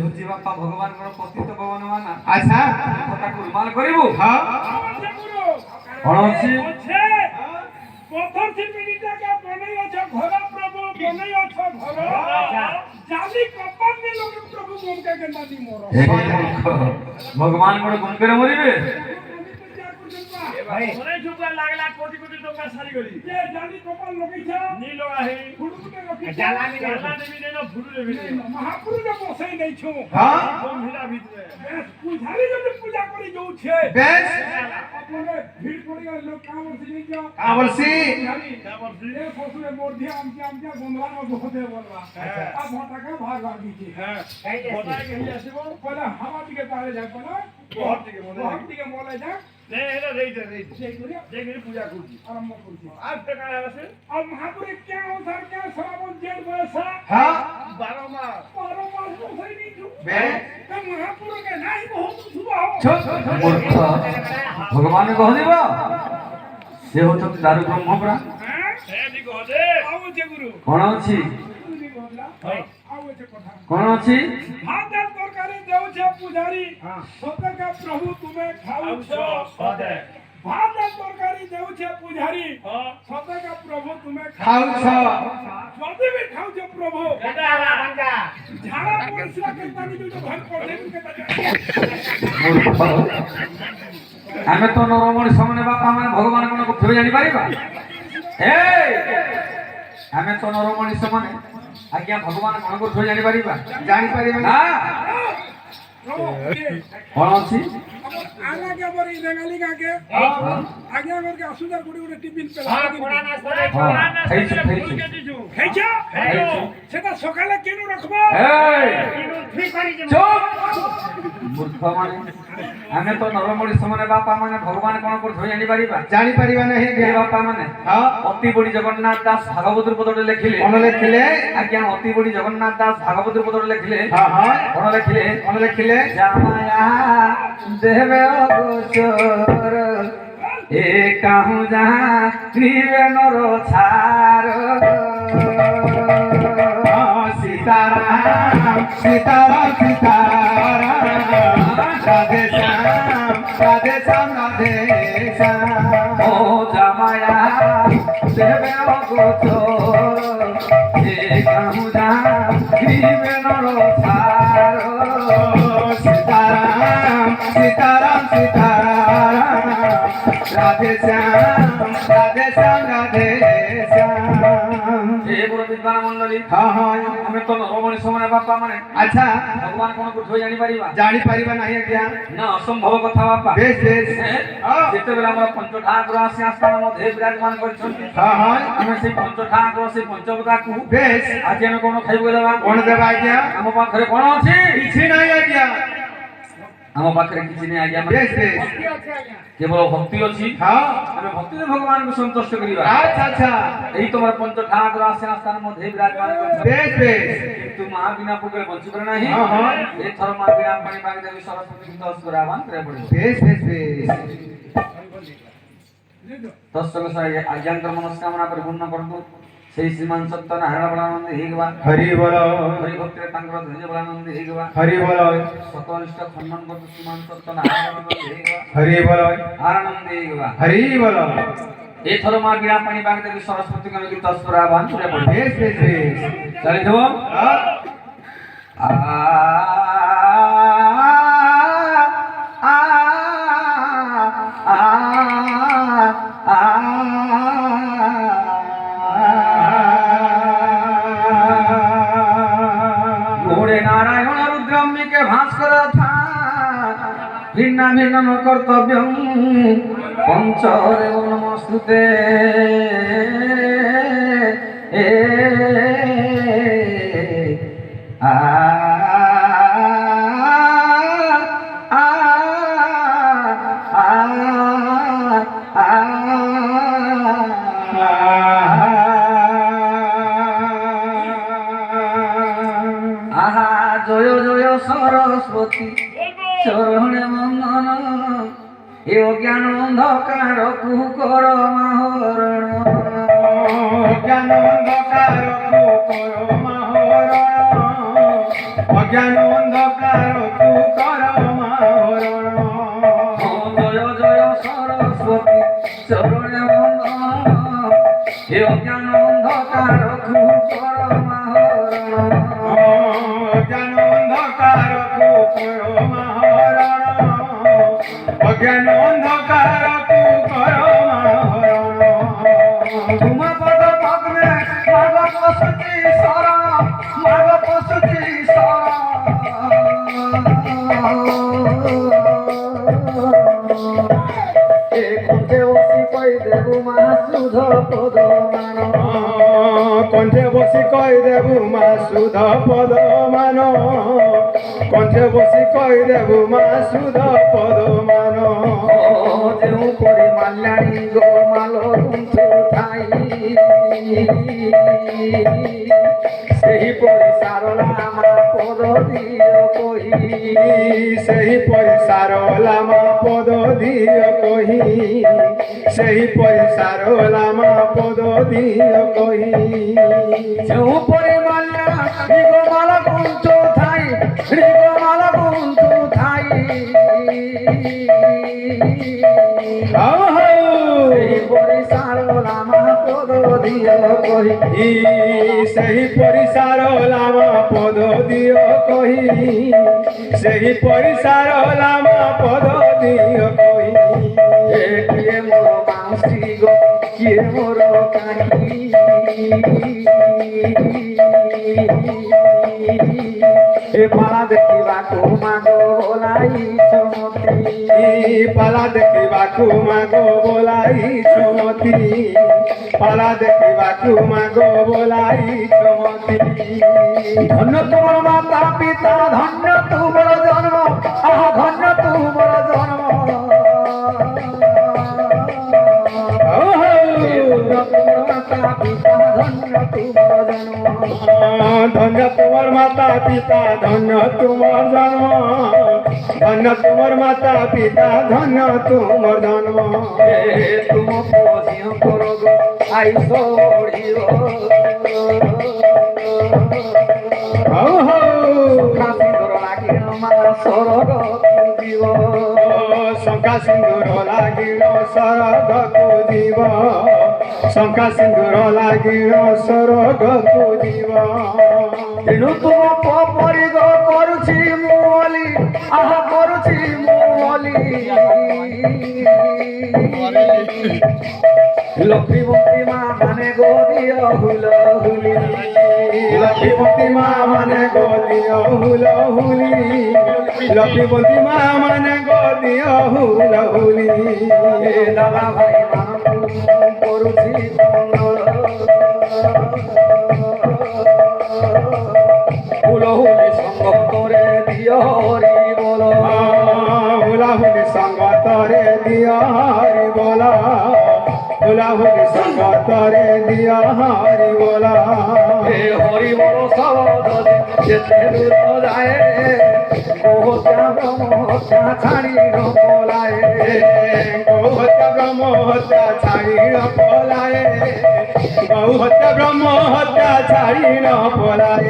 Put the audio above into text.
হচ্ছে বাপা ভগবানଙ୍କର ପତିତ ପବନ ମାନା আচ্ছা ତାକୁ ରୁମାଲ କରିବୁ হ্যাঁ କଣ ଅଛି पत्थर से मिलता क्या बने अच्छा घोड़ा प्रभु बने अच्छा घोड़ा जाली कपन में लोग प्रभु घूम के गंदा दी मोरो ଭଗବାନଙ୍କର ଗୁଣ করে ମରିବେ भाई ओरे चुपला लागला कोटी कोटी टका सारी गली ये जाली कपन लगैछा नी लगा है फुडुटे रखी जाला देवी ने न फुडु देवी ने महापुरु ने बसई नै छु हां गंभीरा भीतरे पूजारी जब पूजा करी जाऊ छे বেশ अपने भीड़ पड़ी गए लोग काम से नहीं जा কাবলসি ये फसुए मोर दिया आमके गोंदवा में बहुते बोलवा अब मोटा भाग भाग दीजिए हां बता के ही आसीबो पहले हवा दिके तारे जाय पहले बहुत दिके मोले जा ले एला रेई पूजा करती आरंभ करती आज तक आया से अब महापुर क्या अवसर क्या श्रावण जेठ बरसा হ্যাঁ 12 मास तो सही नहीं छु বেশ तो महापुर के नहीं बहुत शुभ हो ମୂର୍ଖ ଭଗବାନ କହିବ ସେ ହଉଛନ୍ତି ଦାରୁ ବ୍ରହ୍ମ ପରା है नी कहदे आओ जे गुरु କଣ ଅଛି नी कहला आओ जे कथा କଣ ଅଛି भात दाल तरकारी देउ छे पुजारी सत्य का प्रभु तुम्हें खाऊ छो सदे भात दाल तरकारी देउ छे पुजारी सत्य का प्रभु तुम्हें খাউছ जल्दी भी खाऊ छे प्रभु বেটারা বাঙ্গা झाड़ा परिश्रा के तानी जो भर पड़े के ମୂର୍ଖ ଆମେ ତ ନରମଣି ସମନେ ବାପା ମାନେ ଭଗବାନ କଣ କେବେ ଜାଣିପାରିବା ହେ ଆମେ ତ ନରମଣି ସମନେ ଆଜ୍ଞା ଭଗବାନ କଣ କେବେ ଜାଣିପାରିବା জানি পারিবে ନା प्रभु କଣ ଅଛି आगा के बरी रेगाली का के आगे कर के असुदर गुडी गुडी टिफिन पे হ্যাঁ কোনা নাস্তা রে ଖାଇଛୁ खाइछा सेटा सकाले केनु रखबो ফ্রি করি যে চুপ মূর্খ মানে ଆମେ ତ ନରମଣି ସମନେ ବାପା ମାନେ ଭଗବାନ କଣ କେବେ ଜାଣିପାରିବା জানি পারিবে না হে ଏ ବାପା ମାନେ হ্যাঁ ଅତି ବଡ଼ି ଜଗନ୍ନାଥ ଦାସ ଭାଗବତର ପଦରେ ଲେଖିଲେ কোন লেখিলে ଆଜ୍ଞା ଅତି ବଡ଼ି ଜଗନ୍ନାଥ ଦାସ ଭାଗବତର ପଦରେ ଲେଖିଲେ হ্যাঁ হ্যাঁ କଣ ଲେଖିଲେ কোন লেখিলে জামায়া দেবে অগোচর এ কাহু যাহা নিবে নর ছার সীতারাম সীতারাম সীতারাম রাধে শ্যাম রাধে শ্যাম রাধে শ্যাম ও জামায়া দেবে অগোচর এ কাহু যাহা নিবে নর ছার সীতারাম সীতারাম সীতারাম রাধে শ্যাম রাধে শ্যাম রাধে শ্যাম হে বড় বিদ্বান মণ্ডলী হ্যাঁ হ্যাঁ ଆମେ ତ ନରମଣି ସମନେ ବାପା ମାନେ আচ্ছা ଭଗବାନ କଣ କେବେ ଜାଣିପାରିବା জানি পারিবা না আজ্ঞা ନା ଅସମ୍ଭବ କଥା ବାପା বেশ বেশ হ্যাঁ ଯେତେବେଳେ ଆମର ପଞ୍ଚ ଠାକୁର ଆସି ଆସ୍ଥାନ ମଧ୍ୟରେ ବିରାଜମାନ କରିଛନ୍ତି হ্যাঁ হ্যাঁ ଆମେ ସେଇ ପଞ୍ଚ ଠାକୁର ସେଇ ପଞ୍ଚବତାକୁ বেশ ଆଜି ଆମେ କଣ ଖାଇବୁ ଦେବା কোন দেবা আজ্ঞা ଆମ ପାଖରେ କଣ ଅଛି କିଛି নাই আজ্ঞା ଆମ ପାଖରେ କିଛି ନାହିଁ ଆଜ୍ଞା বেশ বেশ କେବଳ ଭକ୍ତି ଅଛି হ্যাঁ ଆମେ ଭକ୍ତିରେ ଭଗବାନଙ୍କୁ ସନ୍ତୁଷ୍ଟ କରିବା আচ্ছা আচ্ছা ଏଇ ତମର ପଞ୍ଚ ଠାକୁର ଆସି ଆସ୍ଥାନ ମଧ୍ୟରେ ବିରାଜମାନ କରିଛନ୍ତି বেশ বেশ କିନ୍ତୁ ମା ବିନା ପୂଜାରେ ବଞ୍ଚିପାରେ ନାହିଁ ହଁ, ହଁ। ଏଥର ମା ବିନା ପାଣି ମାଗି ଦେବି ସରସ୍ୱତୀଙ୍କୁ ଦଶ କରି ଆହ୍ୱାନ କରିବାକୁ ପଡ଼ିବ বেশ বেশ বেশ ଦର୍ଶକ ଆଜ୍ଞାଙ୍କର ମନସ୍କାମନା ପରିପୂର୍ଣ୍ଣ କରନ୍ତୁ ସେଇ ଶ୍ରୀମାନ ସତ୍ୟ ନାରାୟଣ ବଳାନନ୍ଦ ହେଇଗବା হরি বল ହରି ଭକ୍ତିରେ ତାଙ୍କର ଧୈର୍ଯ୍ୟ ବଳାନନ୍ଦ ହେଇଗବା হরি বল ସତନିଷ୍ଠ ଖଣ୍ଡନ କରୁଛୁ ଶ୍ରୀମାନ ସତ୍ୟ ନାରାୟଣ ବଳାନନ୍ଦ ହେଇଗବା হরি বল ଆନନ୍ଦ ହେଇଗବା হরি বল ଏଥର ମା ବିନା ପାଣି ମାଗି ଦେବି ସରସ୍ୱତୀଙ୍କୁ ଆମେ ଦଶ କରି ଆହ୍ୱାନ କରିବାକୁ ପଡ଼ିବ বেশ বেশ বেশ ଚାଲିଥିବ হ্যাঁ আ আ আ ঘোড়ে নারায়ণ রুদ্রম্বিকে ভাস্কর থা ভিন্ন ভিন্ন কর্তব্য পঞ্চদেব নমস্তুতে আ আহা জয় জয় সরস্বতী চরণে মঙ্গল এ অজ্ঞান অন্ধকার কুকর মাহরণ জ্ঞান অন্ধকার কর মাহরণ অজ্ঞান অন্ধকার তু কর মহরণ জয় জয় সরস্বতী চরণে বন্দন হে অজ্ঞান অন্ধকার ঘুর মহরণ অজ্ঞান অন্ধকার তু কর মহরণ অজ্ঞান অন্ধকার তু কর মহরণ তুম পদ পদ্মে মাগ পশুচি শরণ মাগ পশুচি শরণ এ কুঞ্জে বসি কই দেবু মা সুধ পদ মান কণ্ঠে বসি কই দেবু মা সুধ পদ মান কণ্ঠে বসি কই দেবু মা সুধ পদ মান ଯେଉଁ ପରି ମାଲ୍ୟାଣୀ ଗୋମାଲ ଗୁନ୍ଥୁ ଥାଇ ସେହିପରି ସାରଳା ମା ପଦ ଦିଅ କହି ସେହିପରି ସାରଳା ମା ପଦ ଦିଅ କହି ସେହିପରି ସାରଳା ମା ପଦ ଦିଅ କହି ଯେଉଁ ପରି ମାଲ୍ୟାଣୀ ଗୋମାଲ ଗୁନ୍ଥୁ ଥାଇ ଗୋମାଲ ଗୁନ୍ଥୁ ଥାଇ ସେହିପରି ସାରଳା ମା ପଦ ଦିଅ କହି ସେହିପରି ସାରଳା ମା ପଦ ଦିଅ କହି ସେହିପରି ସାରଳା ମା ପଦ ଦିଅ କହି ଏ କିଏ ମୋର ମାଉସୀ ଗୋ କିଏ ମୋର କାକି ଏ ପାଳା ଦେଖିବାକୁ ମାଗ ବୋଲାଇଛ ମତେ ପାଲା ଦେଖିବାକୁ ମାଗ ବୋଲାଇଛ ମତି ପାଲା ଦେଖିବାକୁ ମାଗ ବୋଲାଇଛ ମତି ଧନ୍ୟ ତୁମର ମାତା ପିତା ଧନ୍ୟ ତୁମର ଜନ୍ମ ଆହା ଧନ୍ୟ ତୁମର ଜନ୍ମ ধন্য তুমর মাতা পিতা ধন্য তুমর জন্ম ধন্য তুমর মাতা পিতা ধন্য তুমর জন্ম ধন্য তুমর মাতা পিতা ধন্য তুমর জন্ম তুম পজিও করগ আইস ওড়িব হৌ সিন্দুর লাগিল মা সরগ দিব শঙ্কা সিন্দুর লাগিল সরগকু দিব শঙ্কা সিন্দুর লাগিল সরগকু দিব তেণু তুম ପରିଗ କରୁଛି ମୁଁ ଅଲି ଆହା କରୁଛି ମୁଁ ଅଲି ଲକ୍ଷ୍ମୀବତୀ ମା ମାନେ ଗୋଦିଅ ହୁଲ ହୁଲି লক্ষ্মীপতি মা মানে গদিও হুল হুলি লক্ষ্মীপতি মা মানে গদিও হুল হুলি দাদা ভাই ମାନଙ୍କୁ କରୁଛି ମଙ୍ଗଳ ହୁଲହୁଲି ସଙ୍ଗ করে দিও হরি বল হুলাহুলি সঙ্গতরে দিও হরি বলা হুলাহুলি সঙ্গতরে দিও হরি বলা হে হরি বল শব্দ যেতে দূর যায় বহুতা ব্রহ্মতা ছাড়ি পলায় গৌহত্যা ব্রহ্ম হত্যা ছাড়ি পলায় গৌহত্যা ব্রহ্ম হত্যা ছাড়ি পলায়